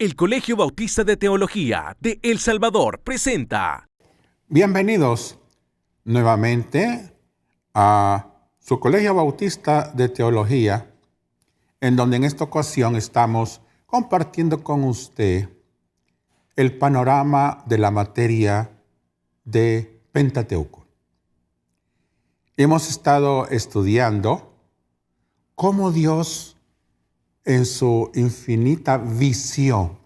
El Colegio Bautista de Teología de El Salvador presenta. Bienvenidos nuevamente a su Colegio Bautista de Teología, en donde en esta ocasión estamos compartiendo con usted el panorama de la materia de Pentateuco. Hemos estado estudiando cómo Dios, en su infinita visión,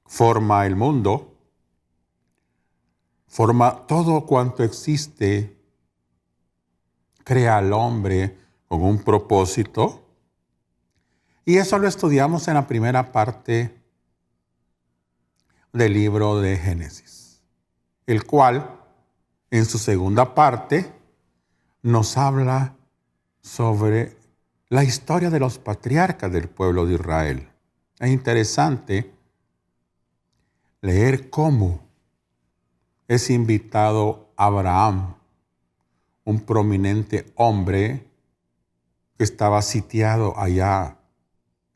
forma el mundo, forma todo cuanto existe, crea al hombre con un propósito. Y eso lo estudiamos en la primera parte del libro de Génesis, el cual, en su segunda parte, nos habla sobre la historia de los patriarcas del pueblo de Israel. Es interesante leer cómo es invitado Abraham, un prominente hombre que estaba sitiado allá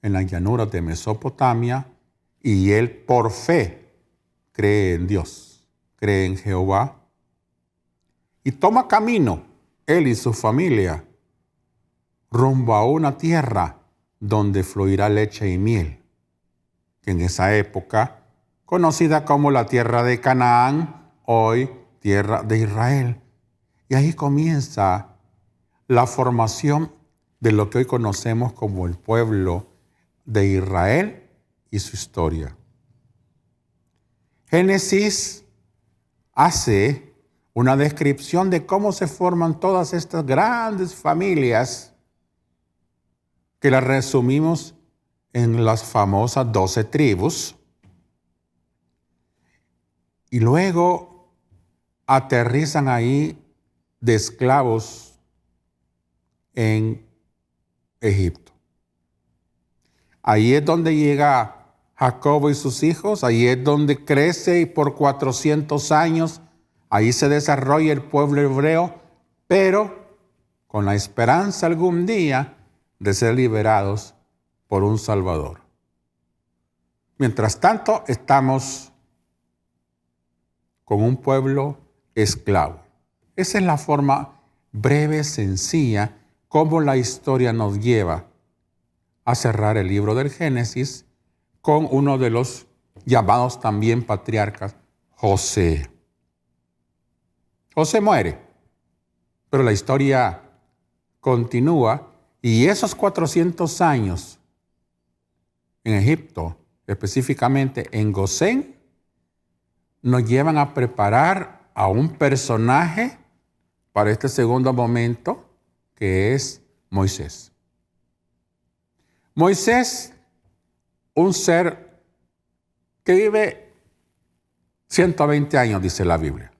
en las llanuras de Mesopotamia, y él por fe cree en Dios, cree en Jehová, y toma camino, él y su familia, rumbo a una tierra donde fluirá leche y miel, que en esa época, conocida como la tierra de Canaán, hoy tierra de Israel. Y ahí comienza la formación de lo que hoy conocemos como el pueblo de Israel y su historia. Génesis hace una descripción de cómo se forman todas estas grandes familias que las resumimos en las famosas 12 tribus, y luego aterrizan ahí de esclavos en Egipto. Ahí es donde llega Jacob y sus hijos, ahí es donde crece, y por 400 años ahí se desarrolla el pueblo hebreo, pero con la esperanza algún día de ser liberados por un Salvador. Mientras tanto, estamos con un pueblo esclavo. Esa es la forma breve, sencilla, como la historia nos lleva a cerrar el libro del Génesis con uno de los llamados también patriarcas, José. José muere, pero la historia continúa, y esos 400 años en Egipto, específicamente en Gosén, nos llevan a preparar a un personaje para este segundo momento, que es Moisés. Moisés, un ser que vive 120 años, dice la Biblia.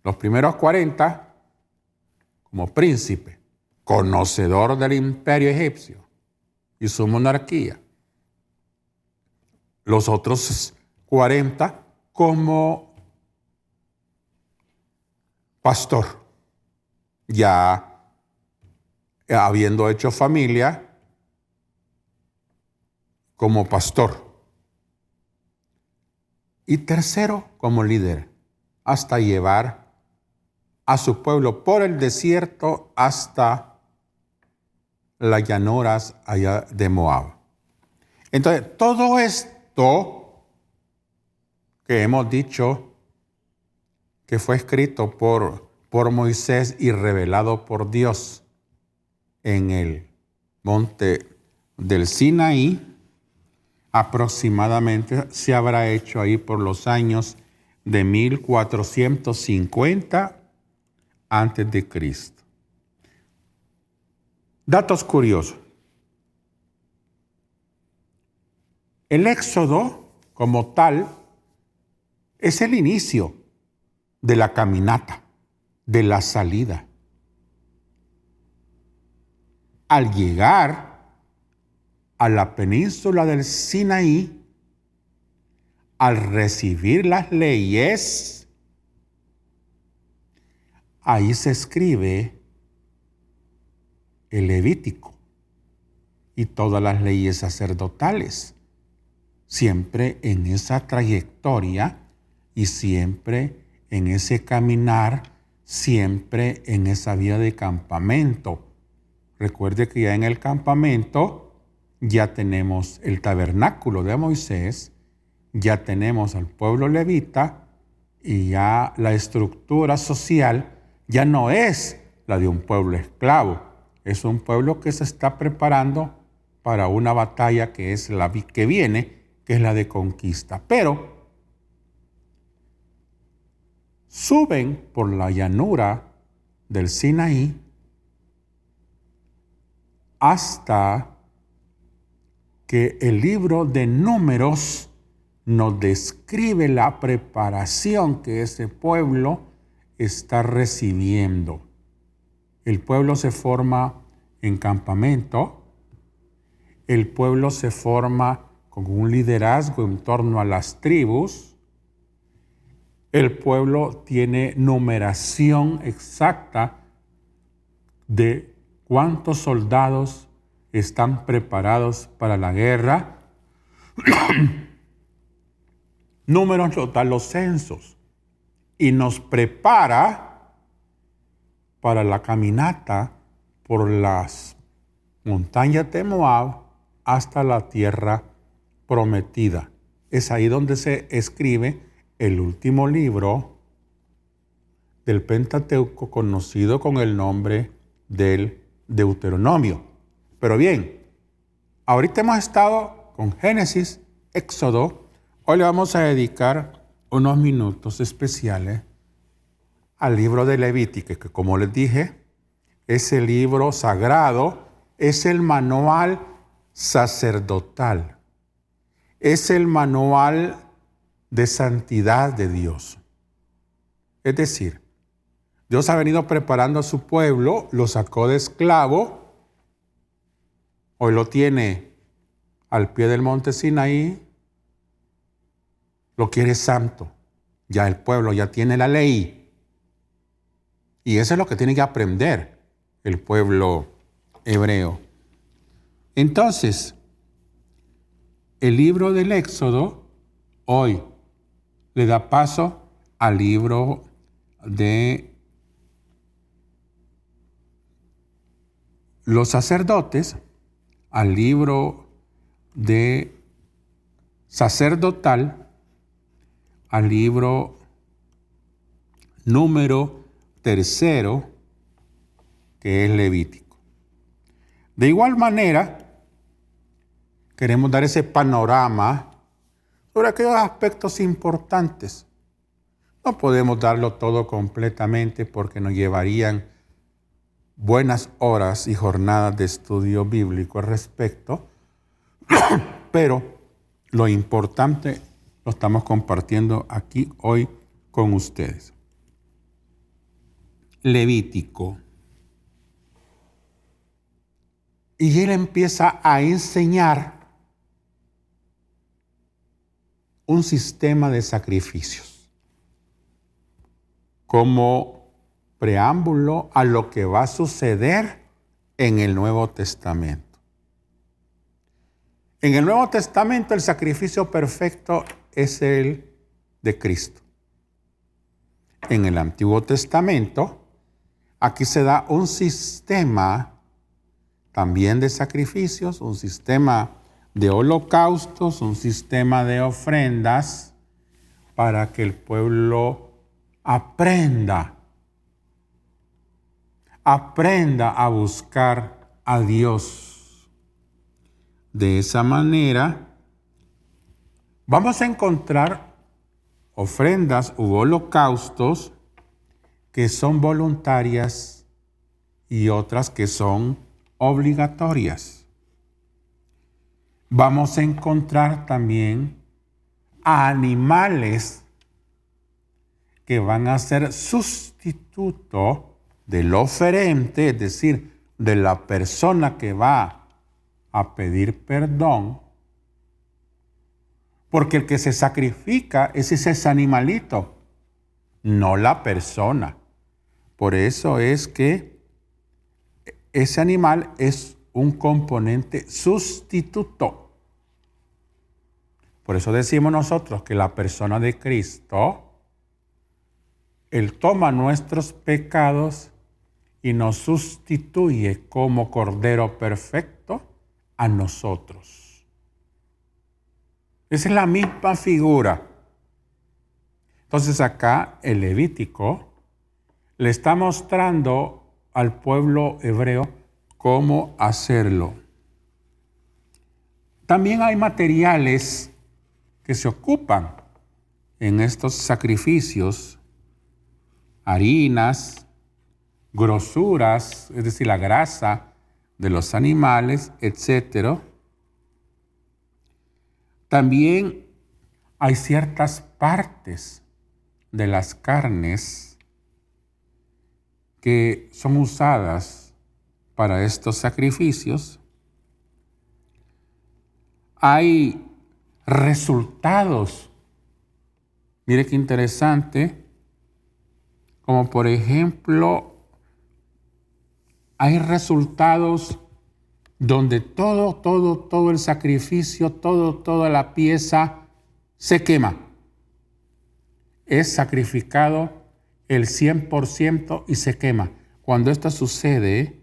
Los primeros 40 como príncipe, conocedor del imperio egipcio y su monarquía. Los otros 40 como pastor, ya habiendo hecho familia como pastor. Y tercero, como líder, hasta llevar a su pueblo por el desierto hasta las llanuras allá de Moab. Entonces, todo esto que hemos dicho que fue escrito por Moisés y revelado por Dios en el monte del Sinaí, aproximadamente se habrá hecho ahí por los años de 1450 antes de Cristo. Datos curiosos. El Éxodo, como tal, es el inicio de la caminata, de la salida. Al llegar a la península del Sinaí, al recibir las leyes, ahí se escribe el Levítico y todas las leyes sacerdotales siempre en esa trayectoria y siempre en ese caminar, siempre en esa vía de campamento. Recuerde que ya en el campamento ya tenemos el tabernáculo de Moisés, ya tenemos al pueblo levita y ya la estructura social ya no es la de un pueblo esclavo. Es un pueblo que se está preparando para una batalla que es la que viene, que es la de conquista. Pero suben por la llanura del Sinaí hasta que el libro de Números nos describe la preparación que ese pueblo está recibiendo. El pueblo se forma en campamento, el pueblo se forma con un liderazgo en torno a las tribus, el pueblo tiene numeración exacta de cuántos soldados están preparados para la guerra. Números nos da los censos y nos prepara para la caminata por las montañas de Moab hasta la tierra prometida. Es ahí donde se escribe el último libro del Pentateuco, conocido con el nombre del Deuteronomio. Pero bien, ahorita hemos estado con Génesis, Éxodo. Hoy le vamos a dedicar unos minutos especiales al libro de Levítico, que como les dije, es el libro sagrado, es el manual sacerdotal, es el manual de santidad de Dios. Es decir, Dios ha venido preparando a su pueblo, lo sacó de esclavo, hoy lo tiene al pie del monte Sinaí, lo quiere santo. Ya el pueblo ya tiene la ley. Y eso es lo que tiene que aprender el pueblo hebreo. Entonces, el libro del Éxodo hoy le da paso al libro de los sacerdotes, al libro de sacerdotal, al libro número 3, que es Levítico. De igual manera, queremos dar ese panorama sobre aquellos aspectos importantes. No podemos darlo todo completamente porque nos llevarían buenas horas y jornadas de estudio bíblico al respecto, pero lo importante lo estamos compartiendo aquí hoy con ustedes. Levítico. Y él empieza a enseñar un sistema de sacrificios como preámbulo a lo que va a suceder en el Nuevo Testamento. En el Nuevo Testamento el sacrificio perfecto es el de Cristo. En el Antiguo Testamento aquí se da un sistema también de sacrificios, un sistema de holocaustos, un sistema de ofrendas para que el pueblo aprenda a buscar a Dios. De esa manera vamos a encontrar ofrendas u holocaustos que son voluntarias y otras que son obligatorias. Vamos a encontrar también a animales que van a ser sustituto del oferente, es decir, de la persona que va a pedir perdón, porque el que se sacrifica es ese animalito, no la persona. Por eso es que ese animal es un componente sustituto. Por eso decimos nosotros que la persona de Cristo, Él toma nuestros pecados y nos sustituye como Cordero perfecto a nosotros. Esa es la misma figura. Entonces acá el Levítico le está mostrando al pueblo hebreo cómo hacerlo. También hay materiales que se ocupan en estos sacrificios, harinas, grosuras, es decir, la grasa de los animales, etc. También hay ciertas partes de las carnes que son usadas para estos sacrificios. Hay resultados, mire qué interesante, como por ejemplo, hay resultados donde todo el sacrificio, toda la pieza se quema. Es sacrificado el 100% y se quema. Cuando esto sucede,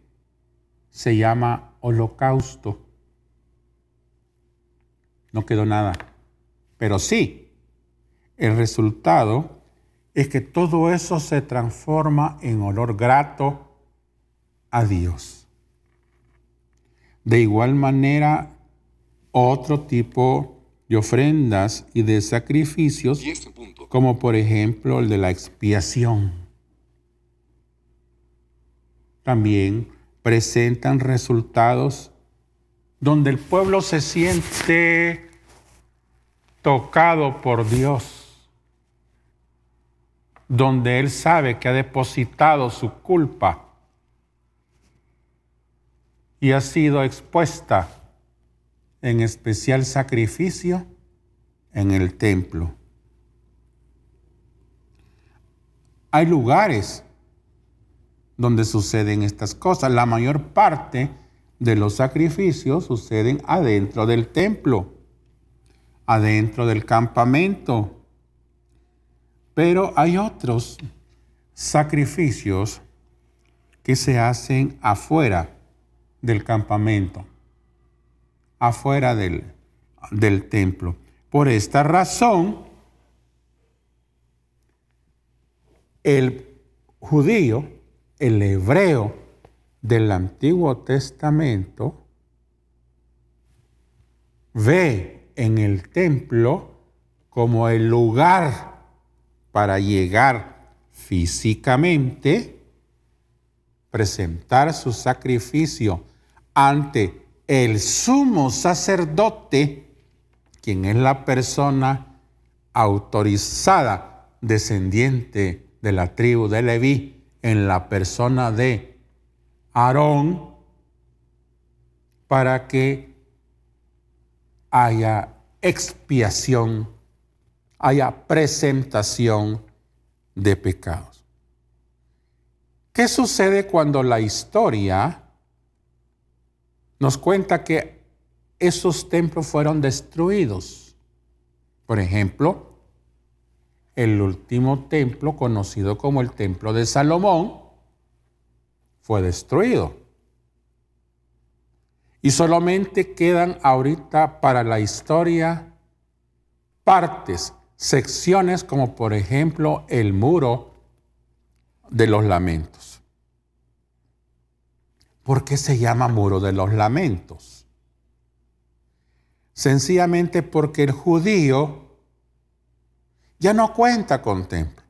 se llama holocausto. No quedó nada. Pero sí, el resultado es que todo eso se transforma en olor grato a Dios. De igual manera, otro tipo de ofrendas y de sacrificios, como por ejemplo el de la expiación, también presentan resultados donde el pueblo se siente tocado por Dios, donde Él sabe que ha depositado su culpa y ha sido expuesta en especial sacrificio en el templo. Hay lugares donde suceden estas cosas. La mayor parte de los sacrificios suceden adentro del templo, adentro del campamento. Pero hay otros sacrificios que se hacen afuera del campamento, afuera del templo. Por esta razón, el judío, el hebreo del Antiguo Testamento, ve en el templo como el lugar para llegar físicamente, presentar su sacrificio ante el sumo sacerdote, quien es la persona autorizada, descendiente de la tribu de Leví, en la persona de Aarón, para que haya expiación, haya presentación de pecados. ¿Qué sucede cuando la historia nos cuenta que esos templos fueron destruidos? Por ejemplo, el último templo, conocido como el Templo de Salomón, fue destruido. Y solamente quedan ahorita para la historia partes, secciones como por ejemplo el Muro de los Lamentos. ¿Por qué se llama Muro de los Lamentos? Sencillamente porque el judío ya no cuenta con templo.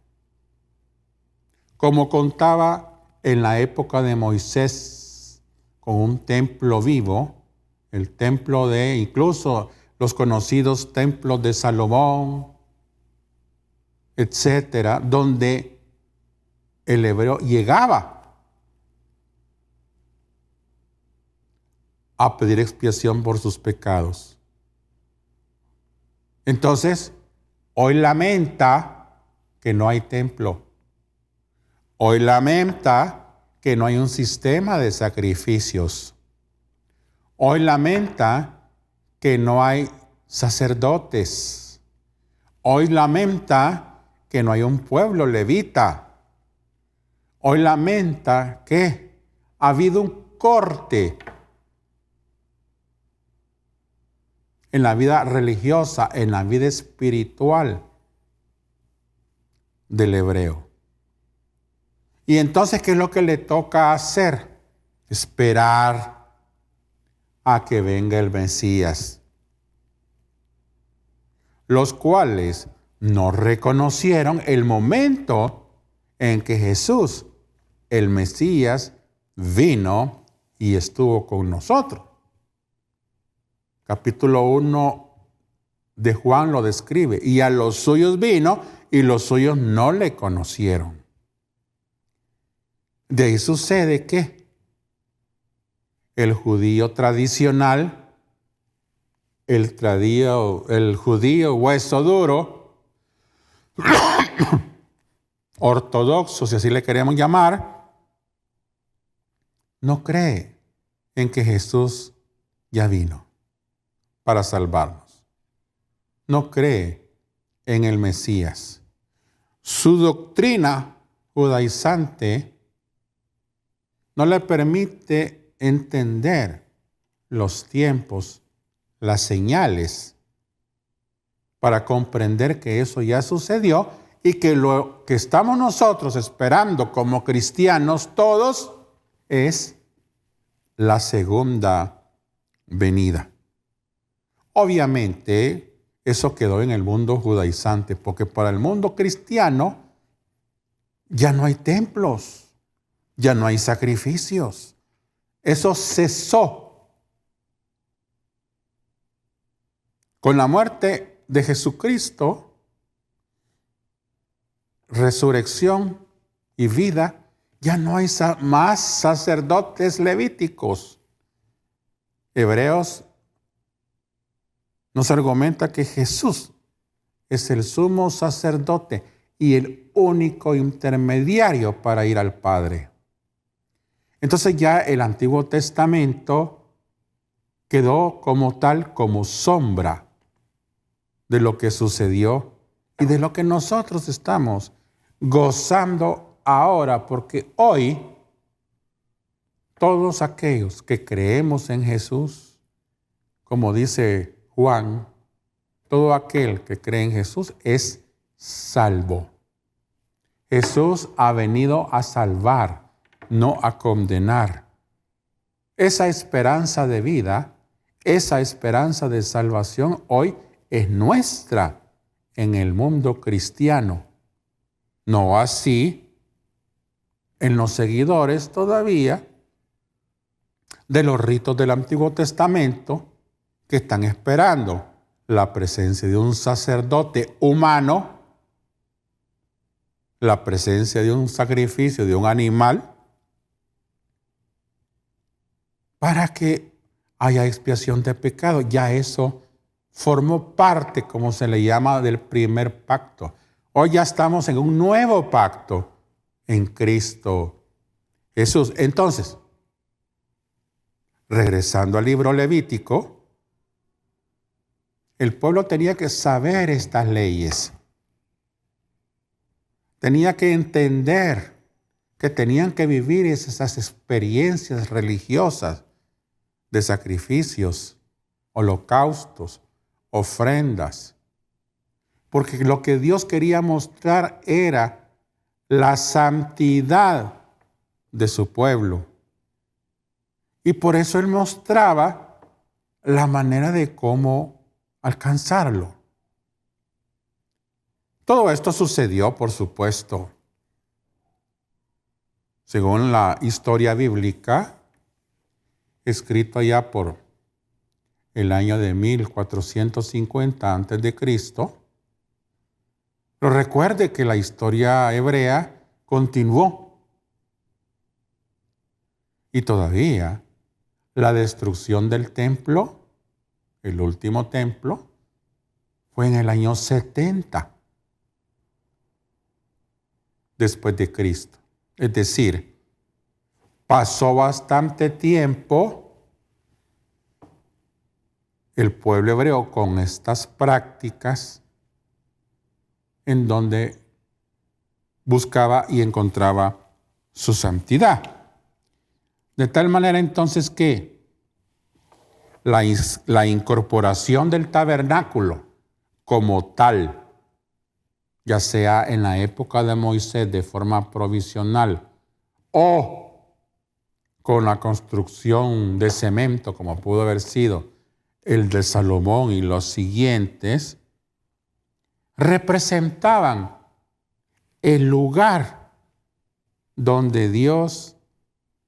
Como contaba en la época de Moisés, con un templo vivo, el templo de, incluso los conocidos templos de Salomón, etcétera, donde el hebreo llegaba a pedir expiación por sus pecados. Entonces, hoy lamenta que no hay templo. Hoy lamenta que no hay un sistema de sacrificios. Hoy lamenta que no hay sacerdotes. Hoy lamenta que no hay un pueblo levita. Hoy lamenta que ha habido un corte en la vida religiosa, en la vida espiritual del hebreo. Y entonces, ¿qué es lo que le toca hacer? Esperar a que venga el Mesías, los cuales no reconocieron el momento en que Jesús, el Mesías, vino y estuvo con nosotros. Capítulo 1 de Juan lo describe. Y a los suyos vino y los suyos no le conocieron. De ahí sucede que el judío tradicional, el judío hueso duro, ortodoxo, si así le queremos llamar, no cree en que Jesús ya vino para salvarnos. No cree en el Mesías. Su doctrina judaizante no le permite entender los tiempos, las señales, para comprender que eso ya sucedió y que lo que estamos nosotros esperando como cristianos todos es la segunda venida. Obviamente, eso quedó en el mundo judaizante, porque para el mundo cristiano ya no hay templos, ya no hay sacrificios. Eso cesó con la muerte de Jesucristo, resurrección y vida. Ya no hay más sacerdotes levíticos. Hebreos nos argumenta que Jesús es el sumo sacerdote y el único intermediario para ir al Padre. Entonces ya el Antiguo Testamento quedó como tal, como sombra de lo que sucedió y de lo que nosotros estamos gozando ahora, porque hoy todos aquellos que creemos en Jesús, como dice Juan, todo aquel que cree en Jesús es salvo. Jesús ha venido a salvar, no a condenar. Esa esperanza de vida, esa esperanza de salvación hoy es nuestra en el mundo cristiano. No así en los seguidores todavía de los ritos del Antiguo Testamento, que están esperando la presencia de un sacerdote humano, la presencia de un sacrificio de un animal, para que haya expiación de pecado. Ya eso formó parte, como se le llama, del primer pacto. Hoy ya estamos en un nuevo pacto en Cristo Jesús. Entonces, regresando al libro Levítico, el pueblo tenía que saber estas leyes. Tenía que entender que tenían que vivir esas experiencias religiosas de sacrificios, holocaustos, ofrendas. Porque lo que Dios quería mostrar era la santidad de su pueblo. Y por eso Él mostraba la manera de cómo alcanzarlo. Todo esto sucedió, por supuesto, según la historia bíblica, escrito allá por el año de 1450 a.C. Pero recuerde que la historia hebrea continuó. Y todavía la destrucción del templo, el último templo, fue en el año 70 después de Cristo. Es decir, pasó bastante tiempo el pueblo hebreo con estas prácticas en donde buscaba y encontraba su santidad. De tal manera entonces que la incorporación del tabernáculo como tal, ya sea en la época de Moisés de forma provisional o con la construcción de cemento, como pudo haber sido el de Salomón y los siguientes, representaban el lugar donde Dios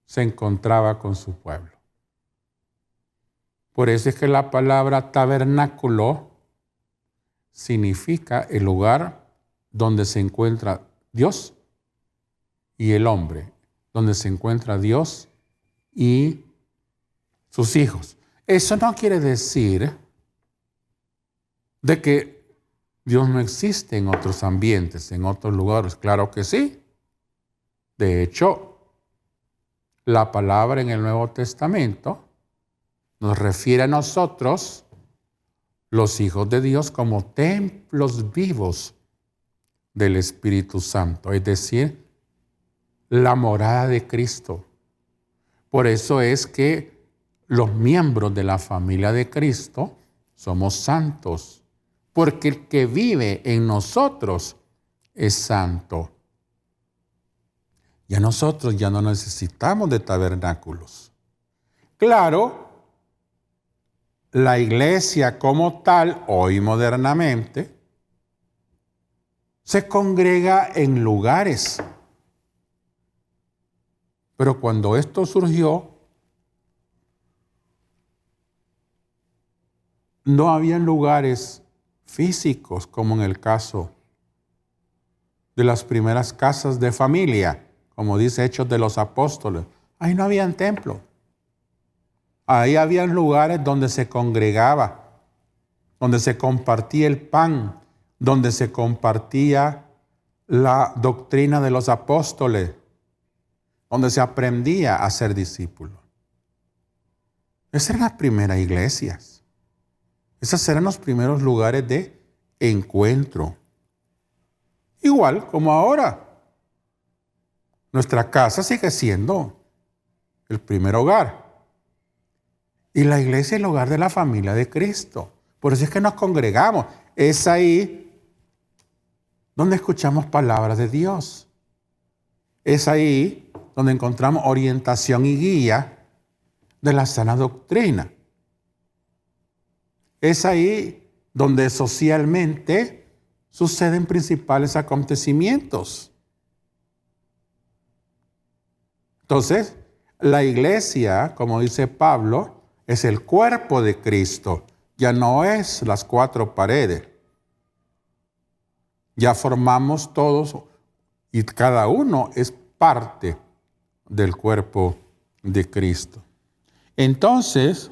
se encontraba con su pueblo. Por eso es que la palabra tabernáculo significa el lugar donde se encuentra Dios y el hombre, donde se encuentra Dios y sus hijos. Eso no quiere decir de que Dios no existe en otros ambientes, en otros lugares. Claro que sí. De hecho, la palabra en el Nuevo Testamento nos refiere a nosotros, los hijos de Dios, como templos vivos del Espíritu Santo, es decir, la morada de Cristo. Por eso es que los miembros de la familia de Cristo somos santos, porque el que vive en nosotros es santo. Ya nosotros ya no necesitamos de tabernáculos. Claro, la iglesia como tal, hoy modernamente, se congrega en lugares. Pero cuando esto surgió, no había lugares físicos, como en el caso de las primeras casas de familia, como dice Hechos de los Apóstoles. Ahí no habían templo. Ahí habían lugares donde se congregaba, donde se compartía el pan, donde se compartía la doctrina de los apóstoles, donde se aprendía a ser discípulo. Esas eran las primeras iglesias. Esos eran los primeros lugares de encuentro. Igual como ahora. Nuestra casa sigue siendo el primer hogar. Y la iglesia es el hogar de la familia de Cristo. Por eso es que nos congregamos. Es ahí donde escuchamos palabras de Dios. Es ahí donde encontramos orientación y guía de la sana doctrina. Es ahí donde socialmente suceden principales acontecimientos. Entonces, la iglesia, como dice Pablo, es el cuerpo de Cristo. Ya no es las cuatro paredes. Ya formamos todos y cada uno es parte del cuerpo de Cristo. Entonces,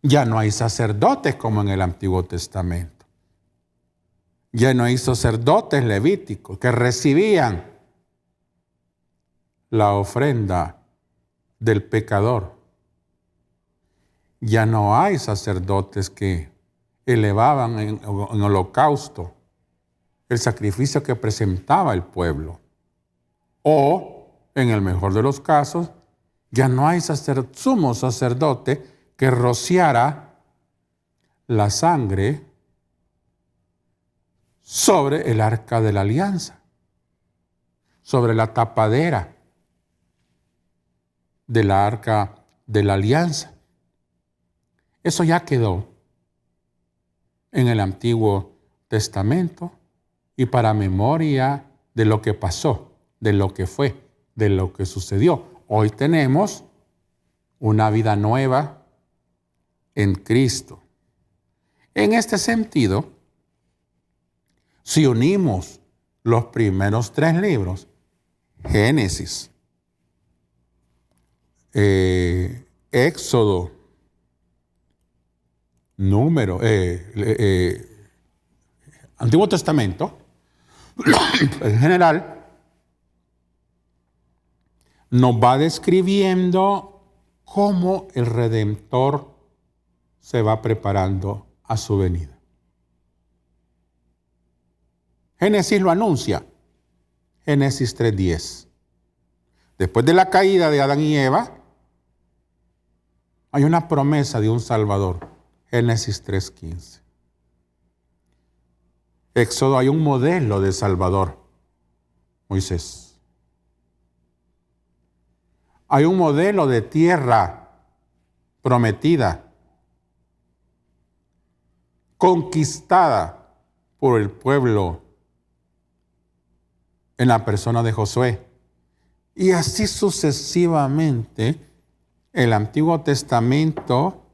ya no hay sacerdotes como en el Antiguo Testamento. Ya no hay sacerdotes levíticos que recibían la ofrenda del pecador. Ya no hay sacerdotes que elevaban en holocausto el sacrificio que presentaba el pueblo. O, en el mejor de los casos, ya no hay sumo sacerdote que rociara la sangre sobre el arca de la alianza, sobre la tapadera del arca de la alianza. Eso ya quedó en el Antiguo Testamento y para memoria de lo que pasó, de lo que fue, de lo que sucedió. Hoy tenemos una vida nueva en Cristo. En este sentido, si unimos los primeros 3 libros, Génesis, Éxodo, Antiguo Testamento, en general, nos va describiendo cómo el Redentor se va preparando a su venida. Génesis lo anuncia. Génesis 3:10. Después de la caída de Adán y Eva, hay una promesa de un Salvador. Génesis 3:15. Éxodo, hay un modelo de Salvador. Moisés. Hay un modelo de tierra prometida, conquistada por el pueblo en la persona de Josué. Y así sucesivamente, el Antiguo Testamento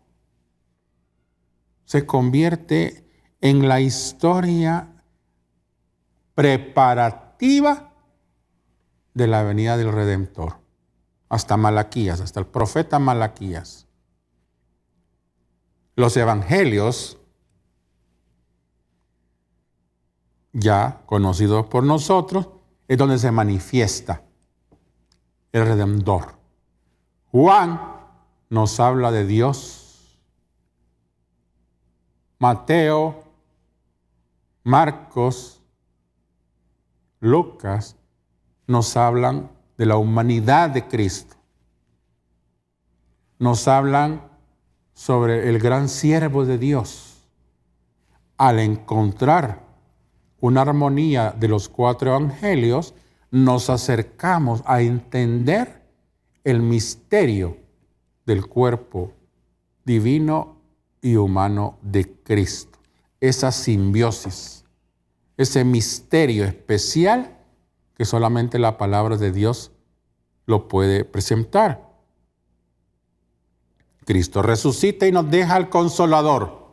se convierte en la historia preparativa de la venida del Redentor. Hasta Malaquías, hasta el profeta Malaquías. Los evangelios, ya conocidos por nosotros, es donde se manifiesta el Redentor. Juan nos habla de Dios. Mateo, Marcos, Lucas nos hablan de la humanidad de Cristo. Nos hablan sobre el gran siervo de Dios. Al encontrar una armonía de los 4 evangelios, nos acercamos a entender el misterio del cuerpo divino y humano de Cristo. Esa simbiosis, ese misterio especial que solamente la palabra de Dios lo puede presentar. Cristo resucita y nos deja al Consolador.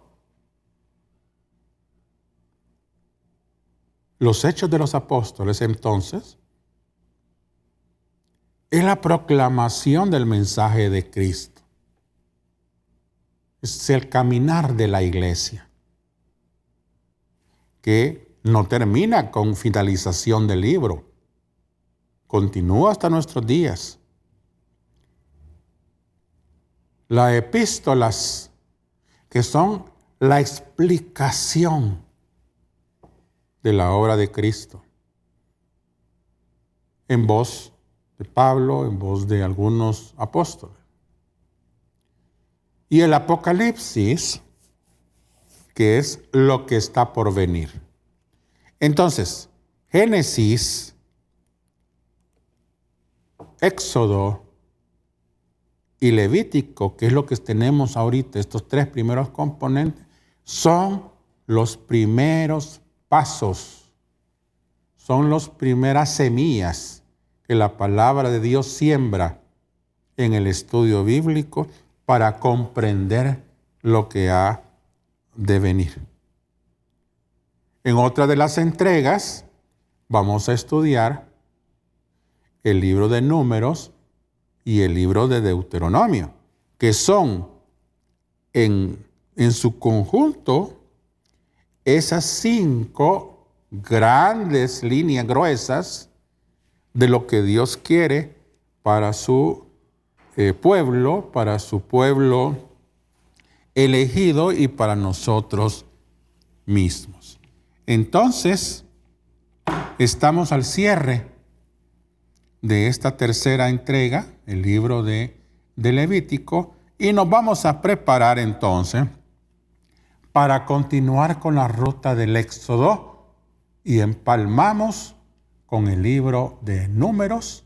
Los Hechos de los Apóstoles, entonces, es la proclamación del mensaje de Cristo. Es el caminar de la iglesia, que no termina con finalización del libro. Continúa hasta nuestros días. Las epístolas, que son la explicación de la obra de Cristo, en voz de Pablo, en voz de algunos apóstoles. Y el Apocalipsis, que es lo que está por venir. Entonces, Génesis, Éxodo y Levítico, que es lo que tenemos ahorita, estos 3 primeros componentes, son los primeros pasos, son las primeras semillas que la palabra de Dios siembra en el estudio bíblico para comprender lo que ha de venir. En otra de las entregas vamos a estudiar el libro de Números y el libro de Deuteronomio, que son en su conjunto esas 5 grandes líneas gruesas de lo que Dios quiere para su pueblo, para su pueblo elegido y para nosotros mismos. Entonces, estamos al cierre de esta tercera entrega, el libro de Levítico, y nos vamos a preparar entonces para continuar con la ruta del Éxodo y empalmamos con el libro de Números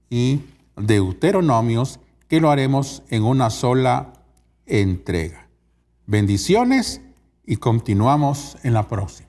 y Deuteronomios, que lo haremos en una sola entrega. Bendiciones y continuamos en la próxima.